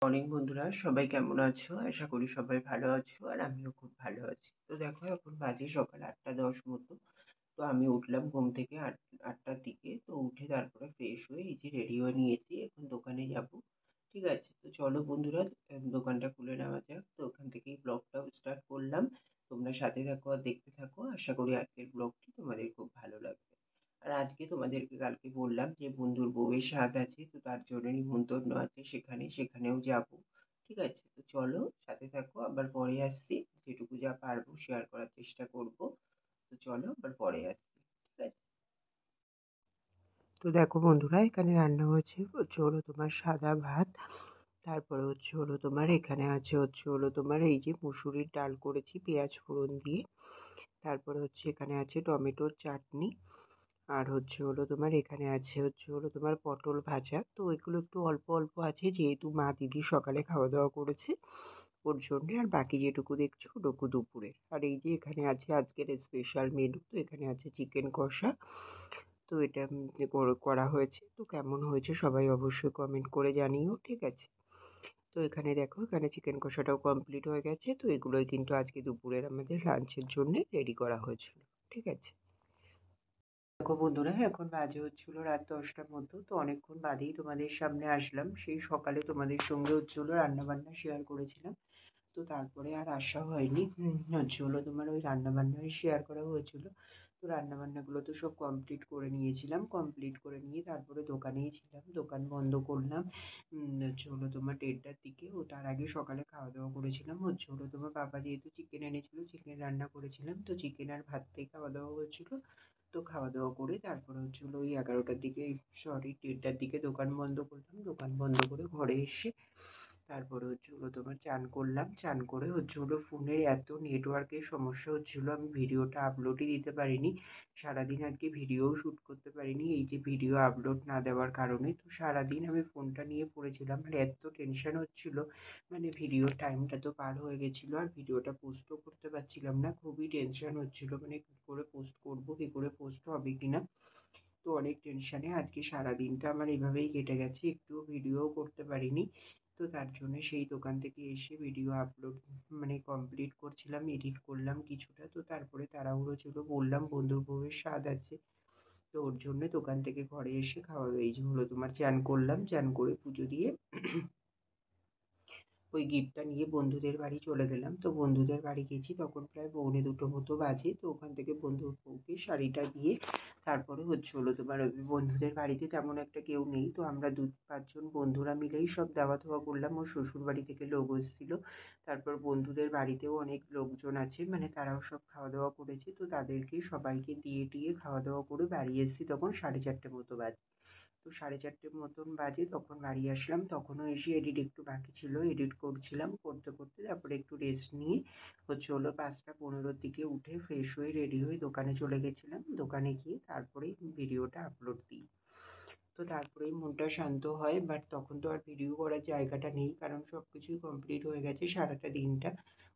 Morning বন্ধুরা, সবাই কেমন আছো? আশা করি সবাই ভালো আছো আর আমিও খুব ভালো আছি। তো দেখো, এখন বাজে সকাল 8টা 10 মতো। তো আমি উঠলাম ঘুম থেকে আটটার দিকে। তো উঠে তারপরে ফ্রেশ হয়ে এই যে রেডি হয়ে নিয়েছি, এখন দোকানে যাব। ঠিক আছে, তো চলো বন্ধুরা, দোকানটা খুলে নেওয়া যাক। তো ওখান থেকেই ব্লগটাও স্টার্ট করলাম। তোমরা সাথে থাকো আর দেখতে থাকো, আশা করি আজকের ব্লগটি তোমাদের খুব ভালো লাগবে। আর আজকে তোমাদেরকে কালকে বললাম যে বন্ধুর বউয়ের সাধ আছে, তো তার জন্য নিমন্ত্রণ আছে, সেখানেও যাব। ঠিক আছে, তো চলো সাথে থাকো, আবার পরে আসছি। যেটুকু যা পারবো শেয়ার করার চেষ্টা করব। তো চলো আবার পরে আসছি। ঠিক আছে। তো দেখো বন্ধুরা, এখানে রান্না হচ্ছে হলো তোমার সাদা ভাত। তারপরে হচ্ছে হলো তোমার এখানে আছে হচ্ছে হলো তোমার এই যে মুসুরির ডাল করেছি পেঁয়াজ ফোড়ন দিয়ে। তারপরে এখানে আছে টমেটোর চাটনি। আর হচ্ছে হলো তোমার এখানে আছে হচ্ছে হলো তোমার পটল ভাজা। তো এগুলো একটু অল্প অল্প আছে, যেহেতু মা দিদি সকালে খাওয়া দাওয়া করেছে ওর জন্যে। আর বাকি যেটুকু দেখছো ওটুকু দুপুরের। আর এই যে এখানে আছে আজকের স্পেশাল মেনু। তো এখানে আছে চিকেন কষা। তো এটা করা হয়েছে। তো কেমন হয়েছে সবাই অবশ্যই কমেন্ট করে জানিও। ঠিক আছে। তো এখানে দেখো, এখানে চিকেন কষাটাও কমপ্লিট হয়ে গেছে। তো এগুলোই কিন্তু আজকে দুপুরের আমাদের লাঞ্চের জন্য রেডি করা হয়েছিল। ঠিক আছে। দেখো বন্ধুরা, এখন বাজে হচ্ছিল রাত 10টার মতো। তো অনেকক্ষণ বাদেই তোমাদের সামনে আসলাম। সেই সকালে তোমাদের সঙ্গে হচ্ছিল রান্না বান্না শেয়ার করেছিলাম। তো তারপরে আর আসা হয়নি। হচ্ছিল তোমার ওই রান্না বান্নাই শেয়ার করা হয়েছিল। তো রান্না বান্নাগুলো তো সব কমপ্লিট করে নিয়েছিলাম। কমপ্লিট করে নিয়ে তারপরে দোকানেই ছিলাম, দোকান বন্ধ করলাম হচ্ছিল তোমার 1:30টার দিকে। ও তার আগে সকালে খাওয়া দাওয়া করেছিলাম। হচ্ছিল তোমার বাবা যেহেতু চিকেন এনেছিল, চিকেন রান্না করেছিলাম। তো চিকেন আর ভাতটাই খাওয়া দাওয়া হয়েছিল। তো খাওয়া দাওয়া করে তারপরে হচ্ছিল ওই 11টার দিকে, সরি 1:30টার দিকে দোকান বন্ধ করলাম। দোকান বন্ধ করে ঘরে এসে তারপরে হচ্ছিল তোমার চান করলাম। চান করে হচ্ছিল ফোনের এত নেটওয়ার্কের সমস্যা হচ্ছিল, আমি ভিডিওটা আপলোডই দিতে পারিনি। সারাদিন আজকে ভিডিওও শ্যুট করতে পারিনি, এই যে ভিডিও আপলোড না দেওয়ার কারণে। তো সারাদিন আমি ফোনটা নিয়ে পড়েছিলাম, মানে এত টেনশন হচ্ছিল। মানে ভিডিওর টাইমটা তো পার হয়ে গেছিলো আর ভিডিওটা পোস্টও করতে পারছিলাম না। খুবই টেনশন হচ্ছিল, মানে কী করে পোস্ট করবো, কী করে পোস্ট হবে কিনা। তো অনেক টেনশনে আজকে সারাদিনটা আমার এভাবেই কেটে গেছে, একটুও ভিডিও করতে পারিনি। তো তার জন্য সেই দোকান থেকে এসে ভিডিও আপলোড মানে কমপ্লিট করছিলাম, এডিট করলাম কিছুটা। তো তারপরে তাড়াহুড়ো ছিল, বললাম বন্ধুর বউয়ের স্বাদ আছে। তো ওর জন্য দোকান থেকে ঘরে এসে খাওয়া এই যে হলো তোমার চান করলাম। চান করে পুজো দিয়ে ওই গিফটটা নিয়ে বন্ধুদের বাড়ি চলে গেলাম। তো বন্ধুদের বাড়ি গেছি তখন প্রায় 1:45 মতো বাজে। তো ওখান থেকে বন্ধুর বউকে শাড়িটা দিয়ে তারপরে হচ্ছিল তোমার ওই বন্ধুদের বাড়িতে তেমন একটা কেউ নেই। তো আমরা 5জন বন্ধুরা মিলেই সব দেওয়া থাওয়া করলাম। ওর শ্বশুর বাড়ি থেকে লোক এসেছিল। তারপর বন্ধুদের বাড়িতেও অনেক লোকজন আছে, মানে তারাও সব খাওয়া দাওয়া করেছে। তো তাদেরকে সবাইকে দিয়ে টিয়ে খাওয়া দাওয়া করে বাড়ি এসেছি তখন 4:30 মতো বাজে। তো 4:30 মতন বাজে তখন বাড়ি আসলাম। তখনও এসে এডিট একটু বাকি ছিল, এডিট করছিলাম। করতে করতে তারপরে একটু রেস্ট নিয়ে হলো 5টা 15-র দিকে উঠে ফ্রেশ হয়ে রেডি হয়ে দোকানে চলে গেছিলাম। দোকানে গিয়ে তারপরেই ভিডিওটা আপলোড দিই। তো তারপরেই মনটা শান্ত হয়, বাট তখন তো আর ভিডিও করার জায়গাটা নেই, কারণ সব কিছুই কমপ্লিট হয়ে গেছে সারাটা দিনটা।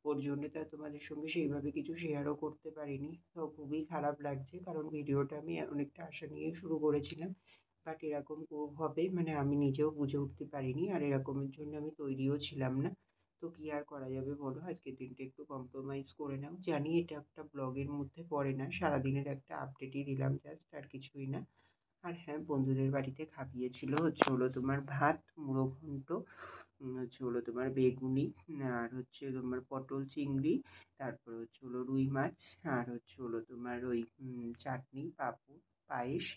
ওর জন্য তো আর তোমাদের সঙ্গে সেইভাবে কিছু শেয়ারও করতে পারিনি। তো খুবই খারাপ লাগছে, কারণ ভিডিওটা আমি অনেকটা আশা নিয়ে শুরু করেছিলাম। বাট এরকম হবে মানে আমি নিজেও বুঝে উঠতে পারিনি, আর এরকমের জন্য আমি তৈরিও ছিলাম না। তো কি আর করা যাবে বলো, আজকের দিনটা একটু কম্প্রোমাইজ করে নাও। জানি এটা একটা ব্লগের মধ্যে পড়ে না, সারাদিনের একটা আপডেটই দিলাম জাস্ট, আর কিছুই না। আর হ্যাঁ, বন্ধুদের বাড়িতে খাইয়েছিল হলো তোমার ভাত, মুড়ো ঘন্ট, হলো তোমার বেগুনি, আর তোমার পটল চিংড়ি, তারপর হলো রুই মাছ, আর হলো তোমার ওই চাটনি, পাঁপড়, পায়েস,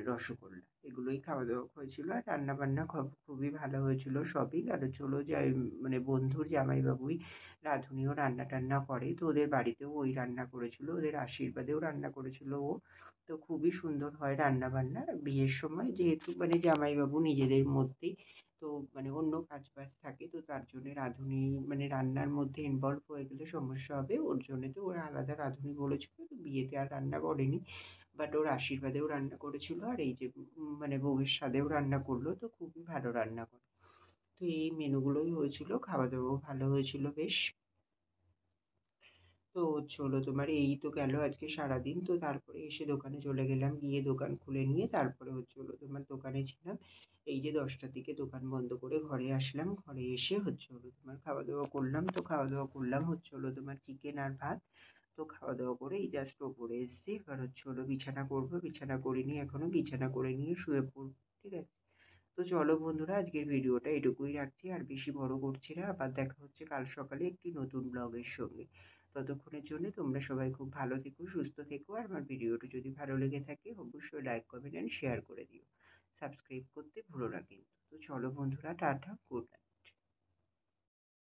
রসগোল্লা, এগুলোই খাওয়া দাওয়া হয়েছিল। আর রান্না বান্না খুবই ভালো হয়েছিল সবই। আর হলো যে মানে বন্ধুর জামাইবাবুই রাঁধুনিও রান্না টান্না করে। তো ওদের বাড়িতেও ওই রান্না করেছিল, ওদের আশীর্বাদেও রান্না করেছিল ও। তো খুবই সুন্দর হয় রান্না বান্না বিয়ের সময়, যেহেতু মানে জামাইবাবু নিজেদের মধ্যেই তো মানে অন্য কাজ বাজ থাকে। তো তার জন্য রাঁধুনি মানে রান্নার মধ্যে ইনভলভ হয়ে গেলে সমস্যা হবে, ওর জন্য তো ওরা আলাদা রাঁধুনি বলেছিল। তো বিয়েতে আর রান্না করেনি, বাট ওর আশীর্বাদেও রান্না করেছিল। আর এই যে মানে বউয়ের সাথেও রান্না করলো, তো খুবই ভালো রান্না করে। তো এই মেনুগুলোই হয়েছিল, খাওয়া দাওয়াও ভালো হয়েছিল বেশ। তো হলো তোমার এই তো গেল আজকে সারাদিন। তো তারপরে এসে দোকানে চলে গেলাম, গিয়ে দোকান খুলে নিয়ে তারপরে হলো তোমার দোকানে ছিলাম। এই যে 10টার দিকে দোকান বন্ধ করে ঘরে আসলাম, ঘরে এসে হচ্ছে হলো তোমার খাওয়া দাওয়া করলাম, তো খাওয়া দাওয়া করলাম হচ্ছে হলো তোমার চিকেন আর ভাত। তো খাওয়া দাওয়া করে এই জাস্ট ওপরে এসেছি, এবার হচ্ছে হলো বিছানা করবো, বিছানা করিনি এখনো, বিছানা করে নিয়ে শুয়ে পড়বো, ঠিক আছে? তো চলো বন্ধুরা, আজকের ভিডিওটা এটুকুই রাখছি, আর বেশি বড় করছি না। আবার দেখা হচ্ছে কাল সকালে একটি নতুন ব্লগের সঙ্গে। ততক্ষণের জন্য তোমরা সবাই খুব ভালো থেকো, সুস্থ থেকো, আর আমার ভিডিওটি যদি ভালো লেগে থাকে অবশ্যই লাইক কমেন্ট অ্যান্ড শেয়ার করে দিও। সাবস্ক্রাইব করতে ভুলো না কিন্তু। তো চলো বন্ধুরা, টাটা, গুড নাইট।